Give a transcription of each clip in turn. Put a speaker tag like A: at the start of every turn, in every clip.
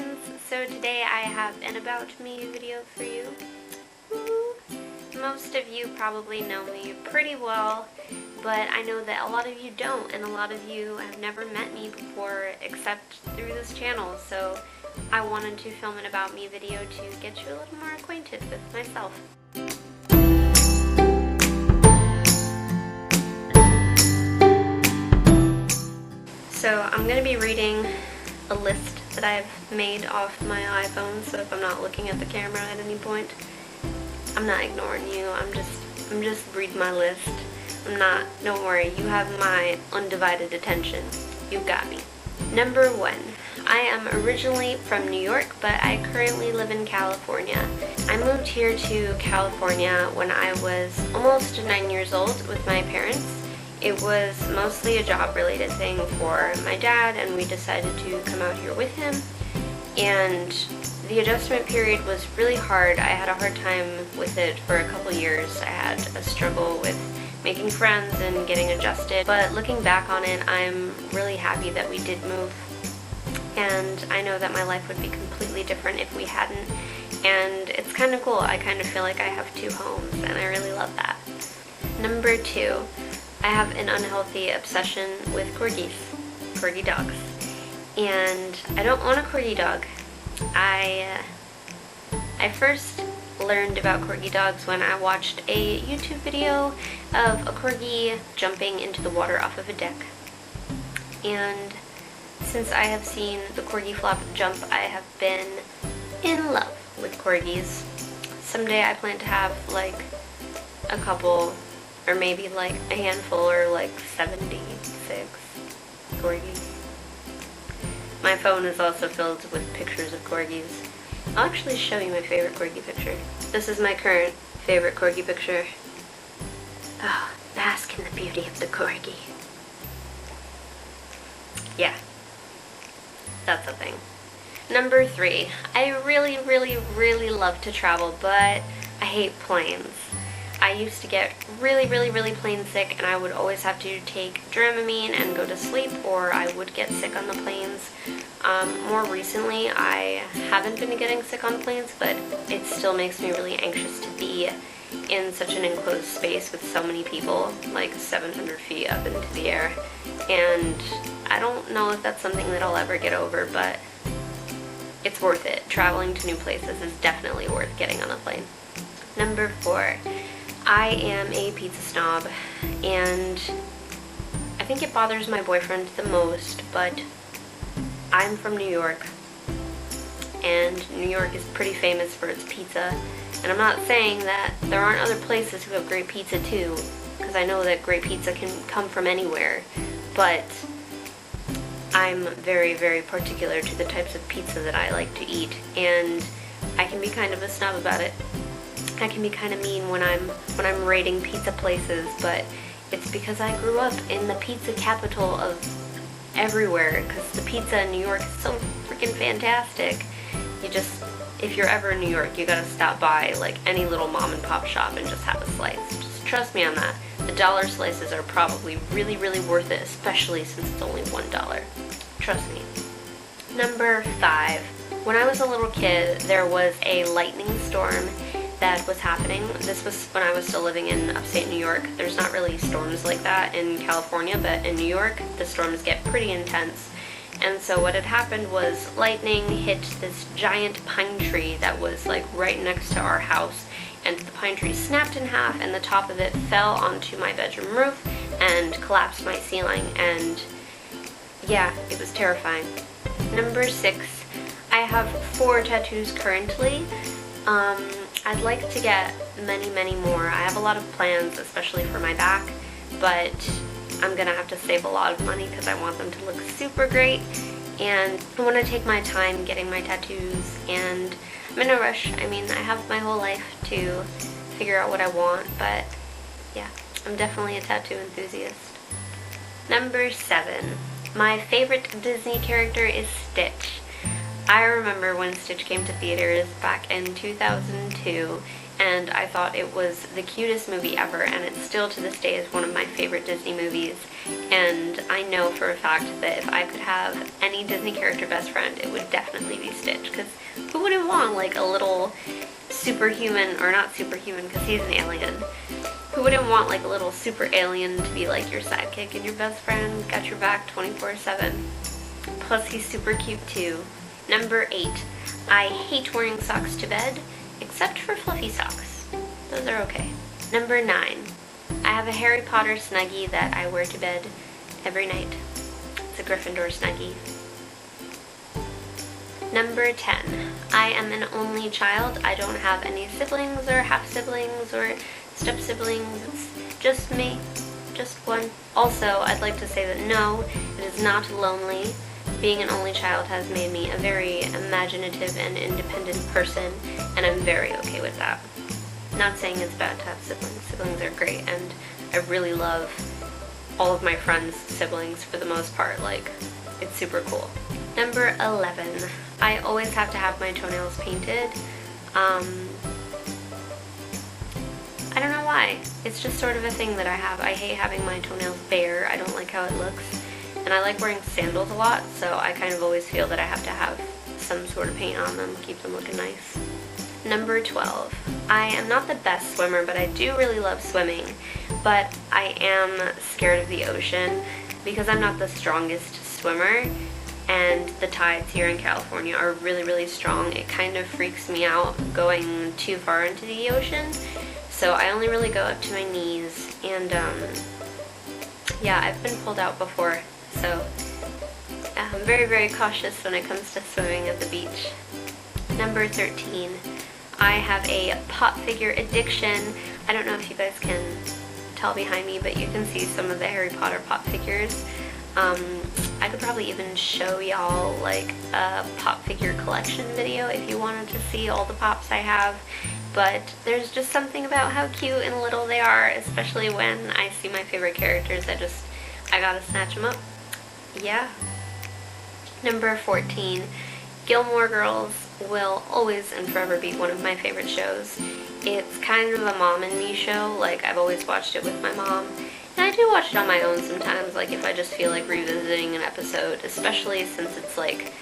A: friends, so today I have an about me video for you. Woo. Most of you probably know me pretty well, but I know that a lot of you don't, and a lot of you have never met me before except through this channel, so I wanted to film an about me video to get you a little more acquainted with myself. So I'm going to be reading a list that I've made off my iPhone, so if I'm not looking at the camera at any point, I'm not ignoring you. I'm just reading my list. Don't worry, you have my undivided attention. You've got me. Number 1. I am originally from New York, but I currently live in California. I moved here to California when I was almost 9 years old with my parents. It was mostly a job-related thing for my dad, and we decided to come out here with him. And the adjustment period was really hard. I had a hard time with it for a couple years. I had a struggle with making friends and getting adjusted. But looking back on it, I'm really happy that we did move. And I know that my life would be completely different if we hadn't. And it's kind of cool. I kind of feel like I have two homes, and I really love that. Number 2. I have an unhealthy obsession with corgi dogs, and I don't own a corgi dog. I first learned about corgi dogs when I watched a YouTube video of a corgi jumping into the water off of a deck, and since I have seen the corgi flop jump, I have been in love with corgis. Someday I plan to have like a couple, or maybe like a handful, or like 76 corgis. My phone is also filled with pictures of corgis. I'll actually show you my favorite corgi picture. This is my current favorite corgi picture. Oh, bask in the beauty of the corgi. Yeah, that's a thing. Number 3, I really love to travel, but I hate planes. I used to get really plane sick, and I would always have to take Dramamine and go to sleep, or I would get sick on the planes. More recently, I haven't been getting sick on planes, but it still makes me really anxious to be in such an enclosed space with so many people, like 700 feet up into the air. And I don't know if that's something that I'll ever get over, but it's worth it. Traveling to new places is definitely worth getting on a plane. Number 4. I am a pizza snob, and I think it bothers my boyfriend the most, but I'm from New York, and New York is pretty famous for its pizza, and I'm not saying that there aren't other places who have great pizza too, because I know that great pizza can come from anywhere, but I'm very particular to the types of pizza that I like to eat, and I can be kind of a snob about it. I can be kind of mean when I'm rating pizza places, but it's because I grew up in the pizza capital of everywhere, because the pizza in New York is so freaking fantastic. If you're ever in New York, you gotta stop by like any little mom and pop shop and just have a slice. Just trust me on that. The dollar slices are probably really worth it, especially since it's only $1. Trust me. Number 5. When I was a little kid, there was a lightning storm that was happening. This was when I was still living in upstate New York. There's not really storms like that in California, but in New York, the storms get pretty intense. And so what had happened was lightning hit this giant pine tree that was like right next to our house, and the pine tree snapped in half, and the top of it fell onto my bedroom roof and collapsed my ceiling, and yeah, it was terrifying. Number 6, I have 4 tattoos currently. I'd like to get many more. I have a lot of plans, especially for my back, but I'm gonna have to save a lot of money because I want them to look super great, and I want to take my time getting my tattoos, and I'm in a rush. I mean, I have my whole life to figure out what I want, but yeah, I'm definitely a tattoo enthusiast. Number 7. My favorite Disney character is Stitch. I remember when Stitch came to theaters back in 2002, and I thought it was the cutest movie ever, and it still to this day is one of my favorite Disney movies. And I know for a fact that if I could have any Disney character best friend, it would definitely be Stitch, because who wouldn't want like a little superhuman, or not superhuman because he's an alien, who wouldn't want like a little super alien to be like your sidekick and your best friend, got your back 24/7. Plus he's super cute too. Number 8, I hate wearing socks to bed, except for fluffy socks. Those are okay. Number 9, I have a Harry Potter Snuggie that I wear to bed every night. It's a Gryffindor Snuggie. Number 10, I am an only child. I don't have any siblings or half-siblings or step-siblings. It's just me, just one. Also, I'd like to say that no, it is not lonely. Being an only child has made me a very imaginative and independent person, and I'm very okay with that. Not saying it's bad to have siblings. Siblings are great, and I really love all of my friends' siblings for the most part. Like, it's super cool. Number 11, I always have to have my toenails painted. I don't know why. It's just sort of a thing that I have. I hate having my toenails bare. I don't like how it looks. And I like wearing sandals a lot, so I kind of always feel that I have to have some sort of paint on them, keep them looking nice. Number 12, I am not the best swimmer, but I do really love swimming. But I am scared of the ocean because I'm not the strongest swimmer, and the tides here in California are really, really strong. It kind of freaks me out going too far into the ocean, so I only really go up to my knees, and yeah, I've been pulled out before, so I'm very, very cautious when it comes to swimming at the beach. Number 13, I have a pop figure addiction. I don't know if you guys can tell behind me, but you can see some of the Harry Potter pop figures. I could probably even show y'all like a pop figure collection video if you wanted to see all the pops I have, but there's just something about how cute and little they are, especially when I see my favorite characters. I gotta snatch them up. Yeah. Number 14, Gilmore Girls will always and forever be one of my favorite shows. It's kind of a mom and me show. Like, I've always watched it with my mom. And I do watch it on my own sometimes, like if I just feel like revisiting an episode, especially since it's like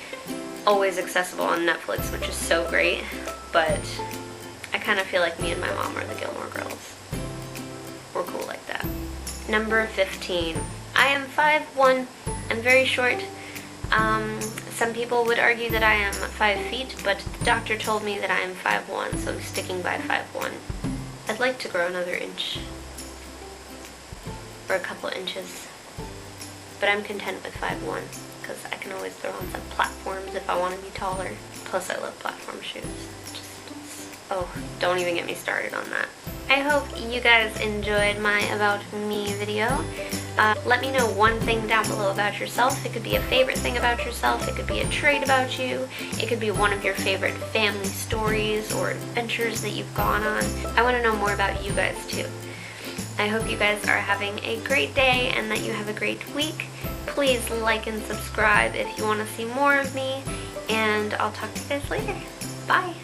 A: always accessible on Netflix, which is so great. But I kind of feel like me and my mom are the Gilmore Girls. We're cool like that. Number 15. I am 5'1". I'm very short. Some people would argue that I am 5 feet, but the doctor told me that I am 5'1", so I'm sticking by 5'1". I'd like to grow another inch. Or a couple inches. But I'm content with 5'1", because I can always throw on some platforms if I want to be taller. Plus I love platform shoes. Oh, don't even get me started on that. I hope you guys enjoyed my About Me video. Let me know one thing down below about yourself. It could be a favorite thing about yourself. It could be a trait about you. It could be one of your favorite family stories or adventures that you've gone on. I want to know more about you guys too. I hope you guys are having a great day and that you have a great week. Please like and subscribe if you want to see more of me, and I'll talk to you guys later. Bye!